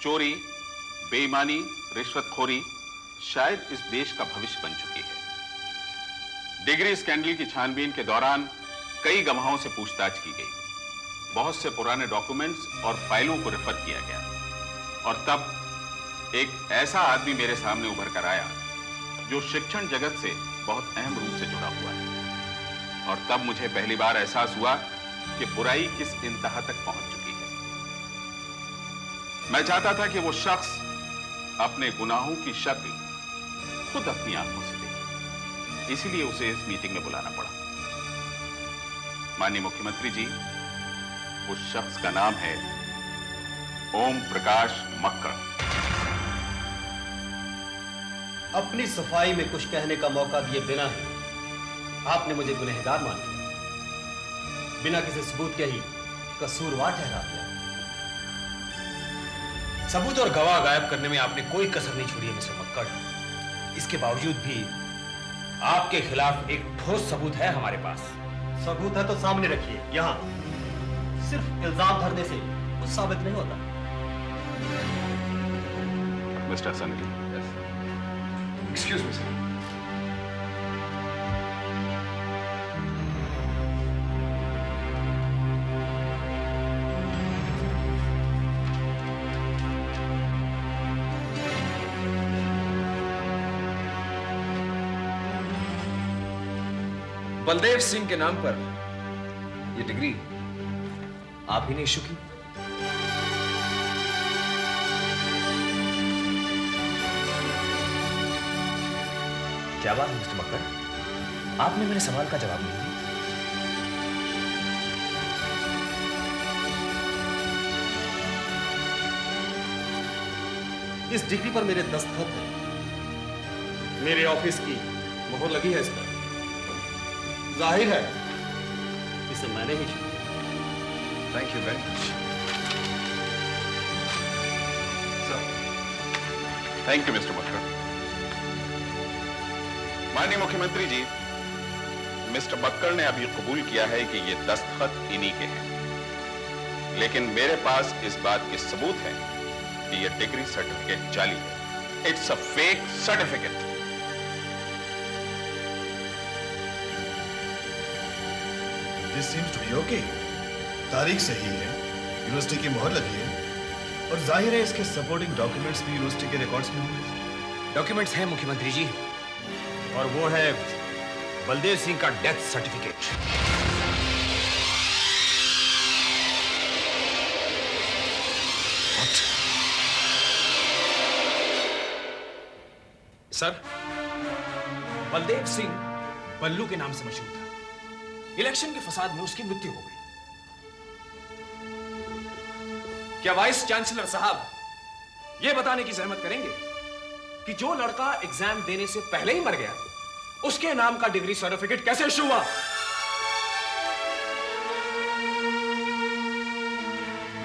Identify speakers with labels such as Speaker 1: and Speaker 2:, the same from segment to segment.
Speaker 1: चोरी, बेईमानी, रिश्वतखोरी शायद इस देश का भविष्य बन चुकी है। डिग्री स्कैंडल की छानबीन के दौरान कई गवाहों से पूछताछ की गई, बहुत से पुराने डॉक्यूमेंट्स और फाइलों को रेफर किया गया, और तब एक ऐसा आदमी मेरे सामने उभर कर आया जो शिक्षण जगत से बहुत अहम रूप से जुड़ा हुआ है। और तब मुझे पहली बार एहसास हुआ कि बुराई किस इंतहा तक पहुंच चुकी है। मैं चाहता था कि वो शख्स अपने गुनाहों की शक्ल खुद अपनी आंखों से देखे, इसीलिए उसे इस मीटिंग में बुलाना पड़ा। माननीय मुख्यमंत्री जी, उस शख्स का नाम है ओम प्रकाश मक्कड़।
Speaker 2: अपनी सफाई में कुछ कहने का मौका दिए बिना ही आपने मुझे गुनहगार मान लिया, बिना किसी सबूत के ही कसूरवार ठहरा दिया।
Speaker 3: सबूत और गवाह गायब करने में आपने कोई कसर नहीं छोड़ी है मिस्टर मक्कड़। इसके बावजूद भी आपके खिलाफ एक ठोस सबूत है हमारे पास।
Speaker 2: सबूत है तो सामने रखिए। यहां सिर्फ इल्जाम धरने से कुछ साबित नहीं होता।
Speaker 1: Mister Sanghi,
Speaker 3: excuse me sir. Baldev Singh के नाम पर यह डिग्री आप ही ने इशू की? क्या बात है मिस्टर मक्कड़, आपने मेरे सवाल का जवाब नहीं दिया।
Speaker 2: इस डिग्री पर मेरे दस्तखत हैं, मेरे ऑफिस की मोहर लगी है इस पर। जाहिर है इसे मैंने ही चुना।
Speaker 3: Thank you very much
Speaker 1: sir. Thank you mister Makkar. माननीय मुख्यमंत्री जी, मिस्टर मक्कड़ ने अभी कबूल किया है कि ये दस्तखत इन्हीं के हैं, लेकिन मेरे पास इस बात के सबूत है कि ये डिग्री सर्टिफिकेट जाली है। It's a fake certificate.
Speaker 4: This seems to be okay. तारीख सही है, यूनिवर्सिटी की मोहर लगी है, और जाहिर है इसके सपोर्टिंग डॉक्यूमेंट्स भी यूनिवर्सिटी के रिकॉर्ड्स में होंगे।
Speaker 3: डॉक्यूमेंट्स हैं मुख्यमंत्री जी, और वो है बलदेव सिंह का death certificate. Sir, Baldev Singh Ballu के नाम से मशहूर था। इलेक्शन के फसाद में उसकी मृत्यु हो गई। क्या वाइस चांसलर साहब यह बताने की जहमत करेंगे कि जो लड़का एग्जाम देने से पहले ही मर गया, उसके नाम का डिग्री सर्टिफिकेट कैसे इशू हुआ?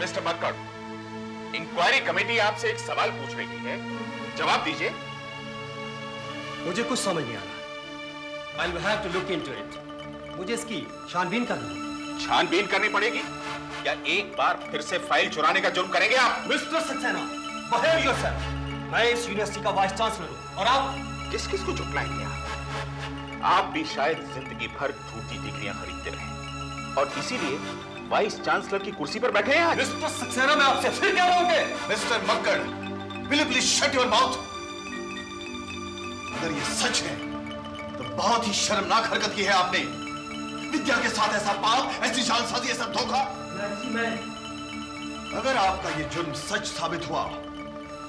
Speaker 1: मिस्टर मक्कड़, इंक्वायरी कमेटी आपसे एक सवाल पूछ रही है, जवाब दीजिए।
Speaker 2: मुझे कुछ समझ नहीं आ रहा। I'll have to look into it. मुझे इसकी छानबीन करनी।
Speaker 1: छानबीन करनी पड़ेगी या एक बार फिर से फाइल चुराने का जुर्म करेंगे आप?
Speaker 2: Mister Saxena, behave yourself. मैं इस यूनिवर्सिटी का वाइस चांसलर हूं, और आप
Speaker 1: किस किस को झुटलाएंगे आप भी शायद जिंदगी भर झूठी डिग्रियां खरीदते रहे और इसीलिए वाइस चांसलर की कुर्सी पर बैठे हैं आज।
Speaker 2: मिस्टर सक्सेना, मैं आपसे फिर क्या कहूंगे?
Speaker 4: Mister Makkar, will you please shut your mouth? अगर ये सच है तो बहुत ही शर्मनाक हरकत की है आपने। विद्या के साथ ऐसा पाप, ऐसी जालसाजी, ऐसा धोखा। अगर आपका ये जुर्म सच साबित हुआ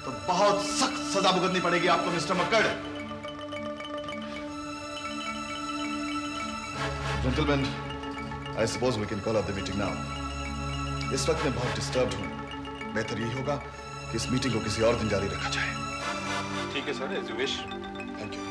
Speaker 4: तो बहुत सख्त सजा भुगतनी पड़ेगी आपको mister Makkar. Gentleman, I suppose we can call off the meeting now. इस वक्त मैं बहुत डिस्टर्ब्ड हूं। बेहतर यही होगा कि इस मीटिंग को किसी और दिन जारी रखा जाए।
Speaker 1: ठीक है sir, as you wish.
Speaker 4: Thank you.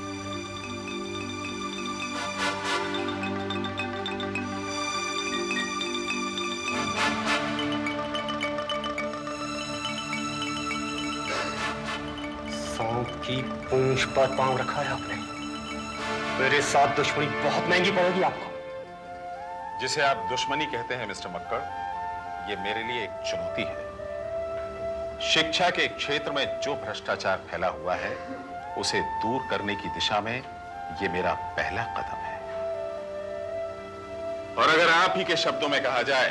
Speaker 2: सांप की पूंछ पर पांव रखा है आपने। मेरे साथ दुश्मनी बहुत महंगी पड़ेगी आपको।
Speaker 1: जिसे आप दुश्मनी कहते हैं मिस्टर मक्कड़, ये मेरे लिए एक चुनौती है। शिक्षा के क्षेत्र में जो भ्रष्टाचार फैला हुआ है उसे दूर करने की दिशा में यह मेरा पहला कदम है। और अगर आप ही के शब्दों में कहा जाए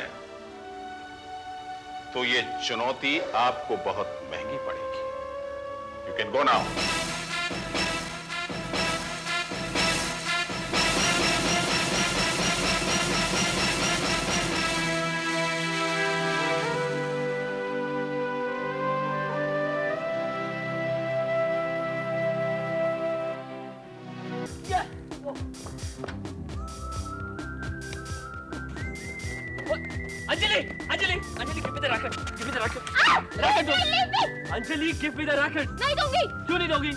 Speaker 1: तो यह चुनौती आपको बहुत महंगी पड़ेगी। You can go now.
Speaker 5: Anjali, Anjali, Anjali, give me the racket, give me the racket. Racket दो। Anjali, give me the racket.
Speaker 6: नहीं दूंगी।
Speaker 5: क्यों नहीं दोगी?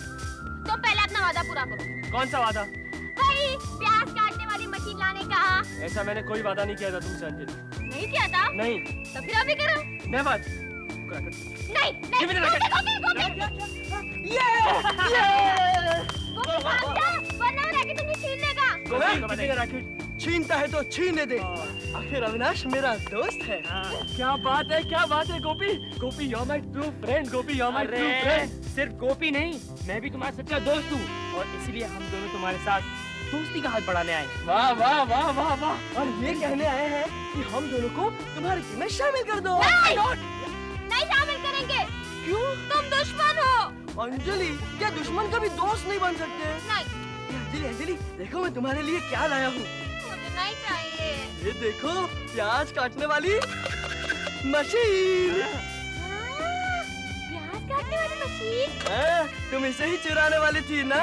Speaker 6: तुम पहले अपना वादा पूरा करो।
Speaker 5: कौन सा वादा?
Speaker 6: भाई, प्याज काटने वाली मशीन लाने का।
Speaker 5: ऐसा मैंने कोई वादा नहीं किया था तुमसे अंजलि।
Speaker 6: नहीं किया था?
Speaker 5: नहीं।
Speaker 6: तो फिर अभी करो।
Speaker 5: Never.
Speaker 6: नहीं, नहीं।
Speaker 5: Give me the racket.
Speaker 6: वरना रैकेट तुम्हें छीन लेगा।
Speaker 5: Give me the racket.
Speaker 7: छीनता है तो छीने दे। आखिर अविनाश मेरा दोस्त है।
Speaker 5: क्या बात है, क्या बात है गोपी। गोपी, you're my true friend. Gopi, you're my true friend.
Speaker 7: सिर्फ गोपी नहीं, मैं भी तुम्हारा सच्चा दोस्त हूँ और इसीलिए हम दोनों तुम्हारे साथ दोस्ती का हाथ बढ़ाने आए हैं।
Speaker 5: वाह वाह वाह वाह वाह।
Speaker 7: और ये कहने आए हैं कि हम दोनों को तुम्हारी टीम में शामिल कर दो।
Speaker 6: नहीं शामिल करेंगे।
Speaker 7: क्यों?
Speaker 6: तुम दुश्मन हो।
Speaker 7: अंजलि, क्या दुश्मन कभी दोस्त नहीं बन सकते?
Speaker 6: नहीं।
Speaker 7: अंजलि, अंजलि, देखो मैं तुम्हारे लिए क्या लाया हूँ।
Speaker 6: मुझे नहीं चाहिए।
Speaker 7: ये देखो, प्याज काटने वाली मशीन।
Speaker 6: प्याज काटने वाली मशीन?
Speaker 7: तुम इसे ही चुराने वाली थी ना?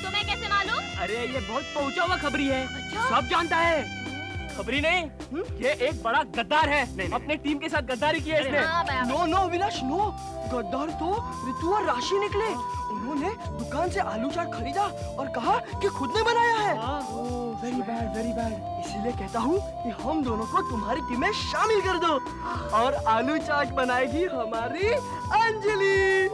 Speaker 6: तुम्हें कैसे मालूम?
Speaker 5: अरे ये बहुत पहुंचा हुआ खबरी है।
Speaker 6: अच्छा?
Speaker 5: सब जानता है। खबरी नहीं, ये एक बड़ा गद्दार है। अपने टीम के साथ गद्दारी की है इसने।
Speaker 6: हाँ, बराबर।
Speaker 7: नो नो अविनाश नो, गद्दार तो ऋतु और राशि निकले। उन्होंने दुकान से आलू चाट खरीदा और कहा कि खुद ने बनाया है। Very bad, very bad. इसीलिए कहता हूँ कि हम दोनों को तुम्हारी टीम में शामिल कर दो और आलू चाट बनाएगी हमारी अंजलि।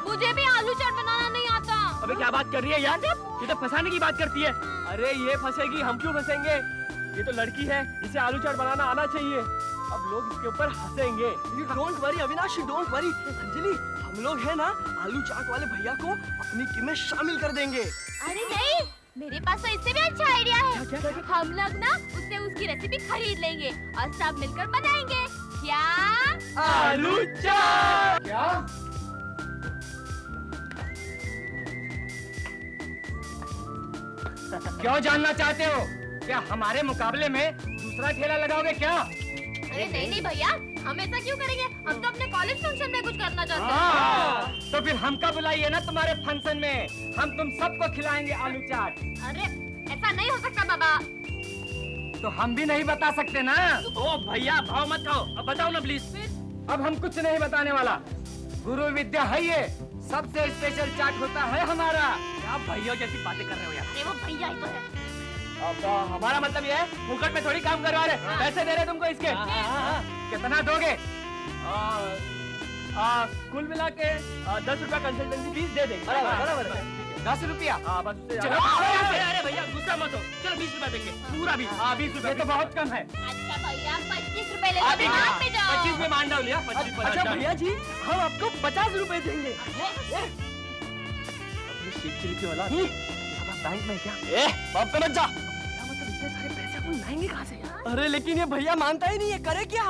Speaker 6: मुझे भी आलू चाट बनाना नहीं आता।
Speaker 5: अबे क्या बात कर रही है यार? ये तो फंसाने की बात करती है। अरे ये फंसेगी, हम क्यों फंसेंगे? ये तो लड़की है, इसे आलू चाट बनाना आना चाहिए। अब लोग इसके ऊपर हंसेंगे।
Speaker 7: You don't worry Avinash, you don't worry. Anjali, हम लोग है ना आलू चाट वाले भैया को अपनी टीम में शामिल कर देंगे।
Speaker 6: अरे नहीं, मेरे पास तो इससे भी अच्छा आइडिया है।
Speaker 7: क्या?
Speaker 6: हम लोग ना उससे उसकी रेसिपी खरीद लेंगे और सब मिलकर बनाएंगे। क्या?
Speaker 5: आलू चाट।
Speaker 7: क्या?
Speaker 5: क्यों जानना चाहते हो? क्या हमारे मुकाबले में दूसरा ठेला लगाओगे क्या?
Speaker 6: अरे नहीं भैया, हम ऐसा क्यों करेंगे? हम तो अपने कॉलेज फंक्शन में कुछ करना चाहते हैं।
Speaker 5: हाँ, तो फिर हमका बुलाइए ना तुम्हारे फंक्शन में। हम तुम सबको खिलाएंगे आलू चाट।
Speaker 6: अरे ऐसा नहीं हो सकता बाबा।
Speaker 5: तो हम भी नहीं बता सकते ना। ओ भैया, भाव मत खाओ, अब बताओ ना प्लीज। अब हम कुछ नहीं बताने वाला। गुरु विद्या है ये, सबसे स्पेशल चाट होता है हमारा। क्या भैया जैसी बातें कर रहे हो यार?
Speaker 6: अरे वो भैया ही तो है।
Speaker 5: अब हमारा मतलब ये है, मुकट में थोड़ी काम करवा रहे। पैसे दे रहे तुमको इसके। कितना दोगे? कुल मिला के 10 रुपया कंसल्टेंसी फीस दे देंगे।
Speaker 7: बराबर।
Speaker 5: 10 रुपया? बस चलो। अरे भैया गुस्सा मत हो, चलो 20 रुपया देंगे। पूरा 20? 20 रुपया तो बहुत कम है।
Speaker 6: अच्छा भैया 25 रुपए ले लो,
Speaker 5: अभी
Speaker 6: दुकान पे जाओ।
Speaker 5: 25 में मान डाल लिया। 25
Speaker 7: अच्छा भैया जी, हम आपको 50 रुपए देंगे।
Speaker 5: चिल्की वाला अब आप बैंक में क्या?
Speaker 7: बाप पे मत जा।
Speaker 5: मतलब इतने सारे पैसे अपन लाएंगे कहाँ से यार?
Speaker 7: अरे लेकिन ये भैया मानता ही नहीं है, करे क्या?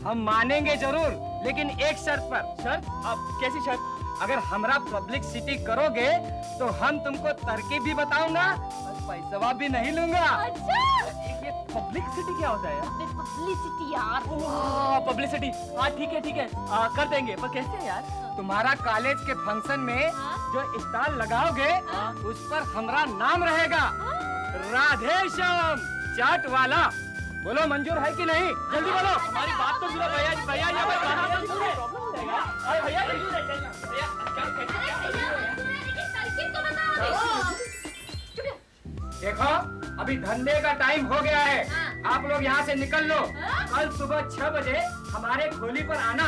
Speaker 5: हम मानेंगे जरूर, लेकिन एक शर्त पर। शर्त? अब कैसी शर्त? अगर हमरा पब्लिसिटी करोगे तो हम तुमको तरकीब भी बताऊंगा और पैसा भी नहीं लूंगा।
Speaker 6: अच्छा,
Speaker 5: ये पब्लिसिटी क्या होता है यार?
Speaker 6: पब्लिसिटी यार।
Speaker 5: पब्लिसिटी, हाँ ठीक है ठीक है, कर देंगे। पर कैसे यार? तुम्हारा कॉलेज के फंक्शन में जो स्टॉल लगाओगे उस पर हमारा नाम रहेगा, राधेश्याम चाट वाला। बोलो मंजूर है कि नहीं? जल्दी बोलो। हमारी बात तो सुनो भैया जी। भैया यहाँ पर बात तो सुनो। अरे भैया देखो, अभी धंधे का टाइम हो गया है। आप लोग यहाँ से निकल लो। कल सुबह 6 बजे हमारे खोली पर आना।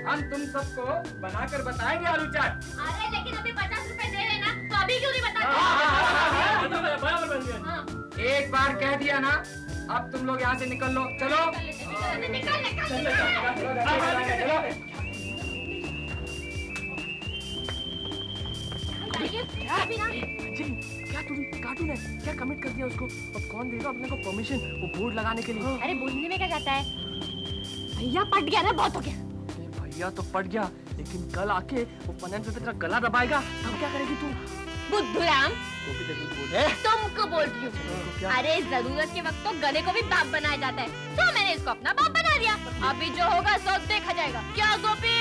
Speaker 5: हम तुम सबको बनाकर बताएंगे आलू चाट।
Speaker 6: अरे लेकिन अभी 50 रुपए दे रहे ना, तो अभी क्यों नहीं
Speaker 5: एक बार कह दिया ना अब तुम लोग यहाँ से निकल लो, चलो। क्या तुम कार्टून है क्या? कमिट कर दिया उसको, अब कौन देगा अपने को परमिशन वो बोर्ड लगाने के लिए?
Speaker 6: अरे बोलने में क्या जाता है भैया, पट गया ना, बहुत हो गया।
Speaker 5: भैया तो पट गया, लेकिन कल आके वो पनन पे तेरा गला दबाएगा, तब क्या करेगी तू?
Speaker 6: बुद्धूराम, तुमको बोल रही हूँ,
Speaker 5: क्या?
Speaker 6: अरे जरूरत के वक्त तो गले को भी बाप बनाया जाता है, तो मैंने इसको अपना बाप बना दिया। अभी जो होगा सो देखा जाएगा। क्या गोपी?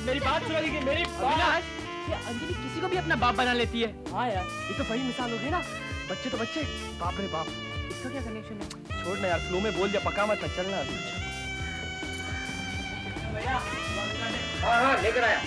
Speaker 5: मेरी बात सुनो, मेरी बात। ये अंजलि किसी को भी अपना बाप बना लेती है। हाँ यार, ये तो वही मिसाल हो गई ना, बच्चे तो बच्चे, बाप रे बाप, इसका क्या कनेक्शन है? छोड़ ना यार, फ्लो में बोल दिया, पका मत, चलना अभी। हाँ लेकर आया।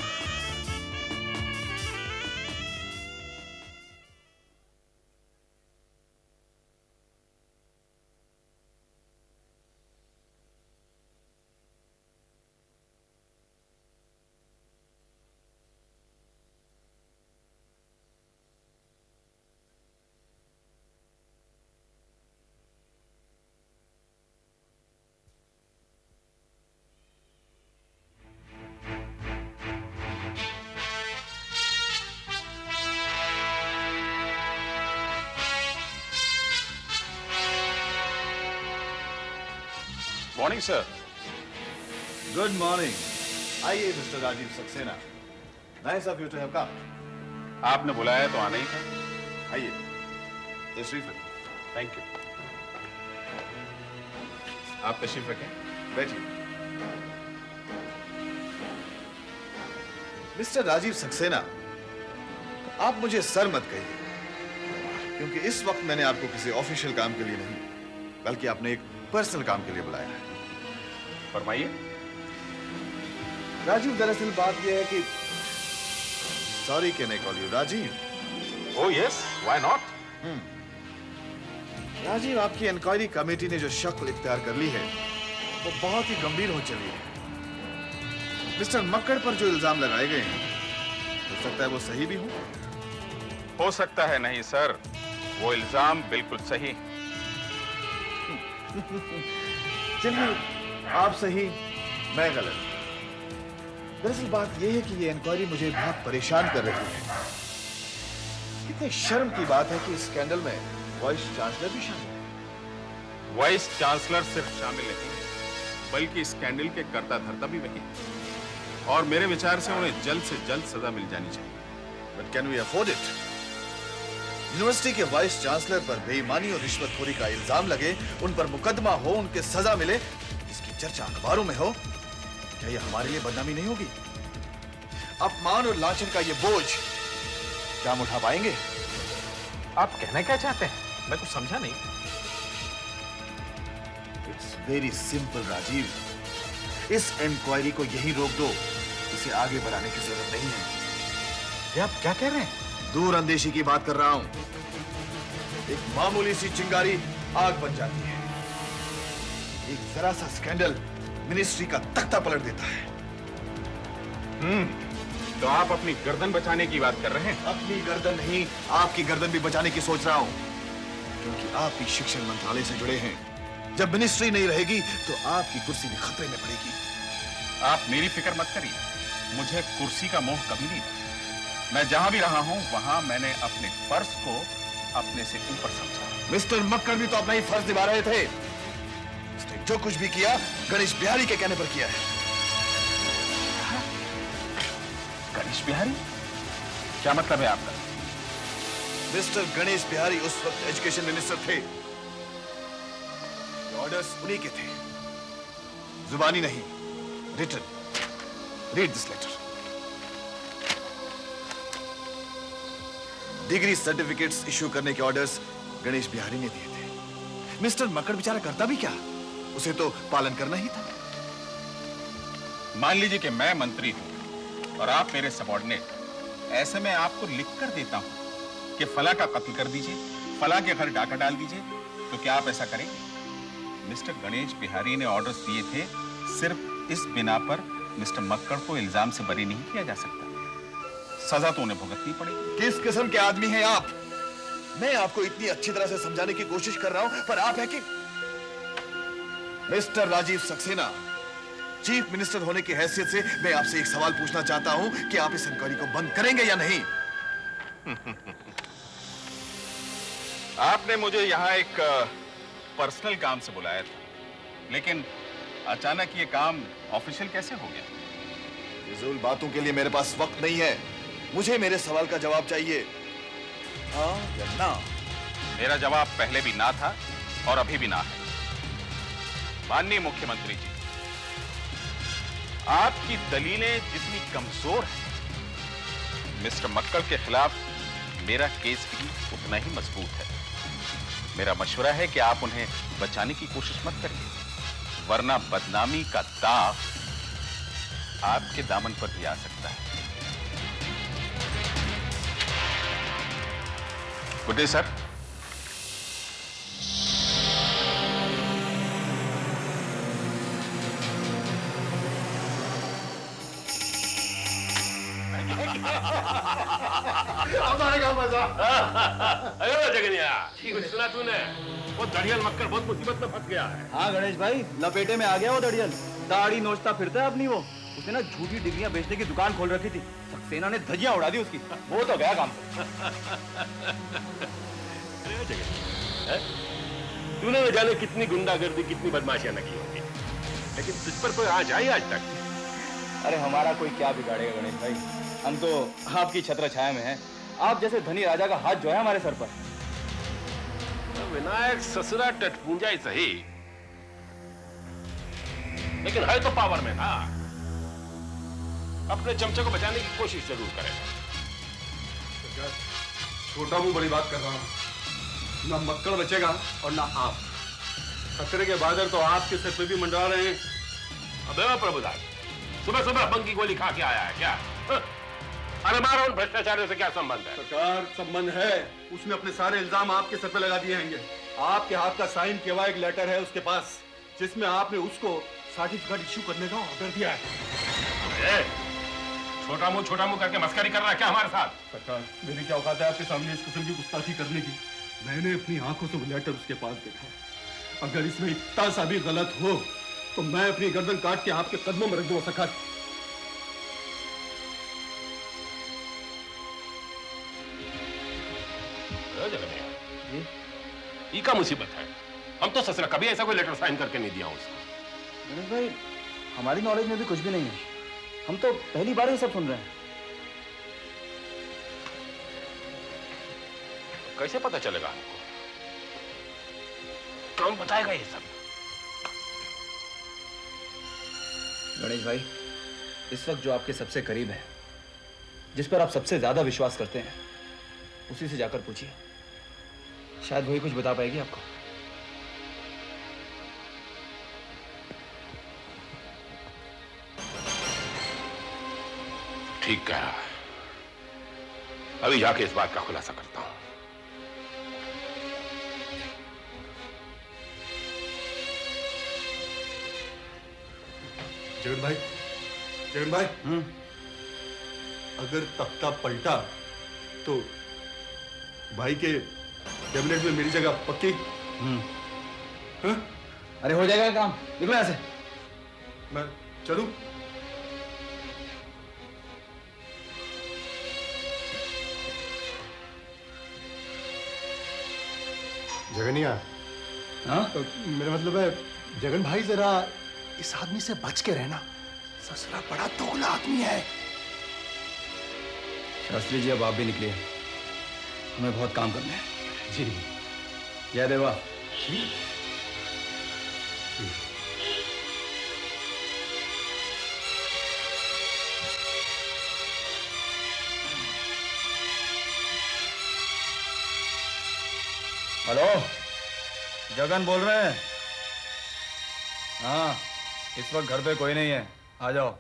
Speaker 1: Morning sir.
Speaker 4: Good morning. आइए mister Rajiv Saxena. Nice of you to have come.
Speaker 1: आपने बुलाया तो आना ही था।
Speaker 4: आइए, तशरीफ रखिए।
Speaker 1: Thank you. आप तशरीफ रखें।
Speaker 4: बैठिए। मिस्टर राजीव सक्सेना, आप मुझे सर मत कहिए, क्योंकि इस वक्त मैंने आपको किसी ऑफिशियल काम के लिए नहीं, बल्कि आपने एक पर्सनल काम के लिए बुलाया है।
Speaker 1: फरमाइए।
Speaker 4: राजीव, दरअसल बात यह है कि sorry can I call you Rajiv?
Speaker 1: Oh yes, why not?
Speaker 4: Rajiv, आपकी इंक्वायरी कमेटी ने जो शक्ल इख्तियार कर ली है वो बहुत ही गंभीर हो चली है। मिस्टर मक्कड़ पर जो इल्जाम लगाए गए हैं, हो सकता है वो सही भी
Speaker 1: हो सकता है नहीं सर, वो इल्जाम बिल्कुल सही।
Speaker 4: चलिए, आप सही, मैं गलत। दरअसल बात यह है कि ये इंक्वायरी मुझे बहुत परेशान कर रही है। कितनी शर्म की बात है कि इस स्कैंडल में वाइस चांसलर भी शामिल है।
Speaker 1: वाइस चांसलर सिर्फ शामिल नहीं है, बल्कि स्कैंडल के कर्ता धर्ता भी वही है। और मेरे विचार से उन्हें जल्द से जल्द सजा मिल जानी चाहिए।
Speaker 4: But can we afford it? University के वाइस चांसलर पर बेईमानी और रिश्वतखोरी का इल्जाम लगे, उन पर मुकदमा हो, उनके सजा मिले, इसकी चर्चा अखबारों में हो, क्या यह हमारे लिए बदनामी नहीं होगी? अपमान और लांछन का यह बोझ क्या हम उठा पाएंगे?
Speaker 1: आप कहना क्या चाहते हैं? मैं कुछ समझा नहीं।
Speaker 4: इट्स वेरी सिंपल राजीव, इस इंक्वायरी को यही रोक दो, इसे आगे बढ़ाने की जरूरत नहीं है।
Speaker 1: ये आप क्या कह रहे हैं?
Speaker 4: दूर अंदेशी की बात कर रहा हूं। एक मामूली सी चिंगारी आग बन जाती है, एक जरा सा स्कैंडल मिनिस्ट्री का तख्ता पलट देता है।
Speaker 1: तो आप अपनी गर्दन बचाने की बात कर रहे हैं?
Speaker 4: अपनी गर्दन नहीं, आपकी गर्दन भी बचाने की सोच रहा हूं, क्योंकि आप भी शिक्षण मंत्रालय से जुड़े हैं। जब मिनिस्ट्री नहीं रहेगी तो आपकी कुर्सी भी खतरे में पड़ेगी।
Speaker 1: आप मेरी फिक्र मत करिए, मुझे कुर्सी का मोह कभी नहीं था। मैं जहां भी रहा हूं, वहां मैंने अपने फर्ज को अपने से ऊपर समझा।
Speaker 4: मिस्टर मक्कड़ भी तो अपना ही फर्ज निभा रहे थे। उसने जो कुछ भी किया गणेश बिहारी के कहने पर किया है।
Speaker 1: गणेश बिहारी? क्या मतलब है आपका?
Speaker 4: मिस्टर गणेश बिहारी उस वक्त एजुकेशन मिनिस्टर थे। ऑर्डर्स उन्हीं के थे, जुबानी नहीं, written. Read this letter. Degree certificates issue करने के ऑर्डर्स गणेश बिहारी ने दिए थे। मिस्टर मक्कड़ बेचारा करता भी क्या, उसे तो पालन करना ही था।
Speaker 1: मान लीजिए कि मैं मंत्री हूं और आप मेरे सबॉर्डिनेट। ऐसे में आपको लिख कर देता हूं कि फला का कत्ल कर दीजिए, फला के घर डाका डाल दीजिए, तो क्या आप ऐसा करेंगे? मिस्टर गणेश बिहारी ने ऑर्डर्स दिए थे, सिर्फ इस बिना पर मिस्टर मक्कड़ को इल्जाम से बरी नहीं किया जा सकता। सजा तो उन्हें भुगतनी पड़ेगी।
Speaker 4: किस किस्म के आदमी हैं आप मैं आपको इतनी अच्छी तरह से समझाने की कोशिश कर रहा हूं, पर आप है कि mister Rajiv Saxena, chief minister होने की हैसियत से मैं आपसे एक सवाल पूछना चाहता हूं कि आप इस इंक्वायरी को बंद करेंगे या नहीं?
Speaker 1: आपने मुझे यहां एक पर्सनल काम से बुलाया था, लेकिन अचानक ये काम ऑफिशियल कैसे हो गया?
Speaker 4: फिजूल बातों के लिए मेरे पास वक्त नहीं है। मुझे मेरे सवाल का जवाब चाहिए, हाँ या ना।
Speaker 1: मेरा जवाब पहले भी ना था और अभी भी ना है। माननीय मुख्यमंत्री जी, आपकी दलीलें जितनी कमजोर हैं, मिस्टर मक्कड़ के खिलाफ मेरा केस भी उतना ही मजबूत है। मेरा मशवरा है कि आप उन्हें बचाने की कोशिश मत करिए, वरना बदनामी का दाग आपके दामन पर भी आ सकता है। Good day sir.
Speaker 8: अरे जगनिया, कुछ सुना तूने? वो दड़ियल मक्कर बहुत मुसीबत में फंस गया है।
Speaker 9: हाँ गणेश भाई, लपेटे में आ गया वो दड़ियल। दाढ़ी नोचता फिरता है अपनी वो। उसने ना झूठी डिग्रियां बेचने की दुकान खोल रखी थी। सक्सेना ने धज्जियां उड़ा दी उसकी। वो तो गया काम से।
Speaker 8: अरे जगनिया, तूने न जाने कितनी गुंडागर्दी, कितनी बदमाशियां न की होगी, लेकिन तुझ पर कोई आज आई आज तक?
Speaker 9: अरे हमारा कोई क्या बिगाड़ेगा गणेश भाई, हम तो आपकी छत्र छाया में हैं। आप जैसे धनी राजा का हाथ जो है हमारे सर पर।
Speaker 8: विनायक ससुरा टटपूंजा ही सही, लेकिन है तो पावर में ना। अपने चमचे को बचाने की कोशिश जरूर करेगा।
Speaker 3: छोटा मुंह बड़ी बात कर रहा हूं। ना मक्कड़ बचेगा और ना आप। खतरे के बादल तो आपके सिर पे भी मंडरा रहे हैं।
Speaker 8: अबे प्रभुदास, सुबह सुबह बंग की गोली खा के आया है क्या? अरे मारो, उन भ्रष्टाचारियों से क्या संबंध है?
Speaker 3: सरकार, संबंध है। उसने अपने सारे इल्जाम आपके सर पे लगा दिए हैं। आपके हाथ का साइन किया हुआ एक लेटर है उसके पास, जिसमें आपने उसको सर्टिफिकेट इश्यू करने का ऑर्डर दिया है।
Speaker 8: छोटा मुंह करके मस्करी कर रहा है क्या हमारे साथ?
Speaker 3: सरकार, मेरी क्या औकात है आपके सामने इस किस्म की गुस्ताखी करने की? मैंने अपनी आंखों से वो लेटर उसके पास देखा। अगर इसमें इतना सा भी गलत हो तो मैं अपनी गर्दन काट के आपके कदमों में रख दूंगा सरकार।
Speaker 8: ये क्या मुसीबत है? हम तो ससुरा कभी ऐसा कोई लेटर साइन करके नहीं दिया उसको।
Speaker 9: गणेश भाई, हमारी नॉलेज में भी कुछ भी नहीं है। हम तो पहली बार ये सब सुन रहे हैं।
Speaker 8: कैसे पता चलेगा हमको? कौन बताएगा ये सब?
Speaker 9: गणेश भाई, इस वक्त जो आपके सबसे करीब है, जिस पर आप सबसे ज्यादा विश्वास करते हैं, उसी से जाकर पूछिए। शायद वही कुछ बता पाएगी आपको।
Speaker 8: ठीक कह रहा है। अभी जाके इस बात का खुलासा करता हूं।
Speaker 3: जगन भाई, अगर तख्ता पलटा तो भाई के कैबिनेट में मेरी जगह पक्की? हाँ?
Speaker 9: अरे हो जाएगा काम, निकलो यहां से।
Speaker 3: मैं चलूं? जगनिया,
Speaker 9: हाँ?
Speaker 3: तो मेरा मतलब है जगन भाई, जरा इस आदमी से बच के रहना। ससुरा बड़ा दोगला आदमी है।
Speaker 9: शास्त्री जी, अब आप भी निकलिए, हमें बहुत काम करना है।
Speaker 3: जी।
Speaker 9: जय देवा। हेलो, जगन बोल रहे हैं? हाँ, इस वक्त घर पे कोई नहीं है, आ जाओ।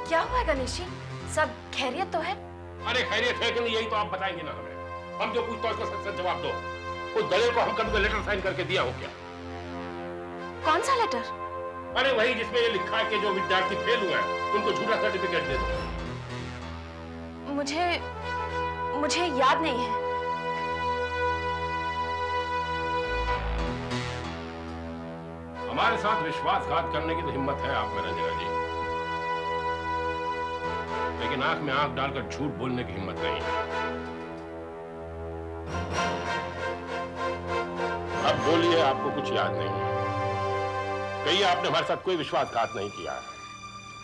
Speaker 6: क्या हुआ गणेश जी? सब खैरियत तो है?
Speaker 8: अरे खैरियत है कि नहीं, यही तो आप बताएंगे ना हमें। हम जो पूछते हैं उसका सच सच जवाब दो। उस दले को हम कभी लेटर साइन करके दिया हूं क्या?
Speaker 6: कौन सा लेटर?
Speaker 8: अरे वही जिसमें ये लिखा है कि जो विद्यार्थी फेल हुए हैं उनको झूठा सर्टिफिकेट दे दो।
Speaker 6: मुझे याद नहीं है।
Speaker 8: हमारे साथ विश्वासघात करने की तो हिम्मत है आप में रंजना जी, लेकिन आंख में आंख डालकर झूठ बोलने की हिम्मत नहीं है। अब बोलिए, आपको कुछ याद नहीं है? कहिए आपने हमारे साथ कोई विश्वासघात नहीं किया है?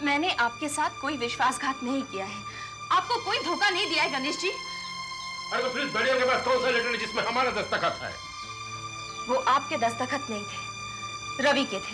Speaker 6: मैंने आपके साथ कोई विश्वासघात नहीं किया है, आपको कोई धोखा नहीं दिया है गणेश जी।
Speaker 8: अरे तो फिर दलिया के पास कौन सा लेटर है जिसमें हमारा दस्तखत है?
Speaker 6: वो आपके दस्तखत नहीं थे, रवि के थे।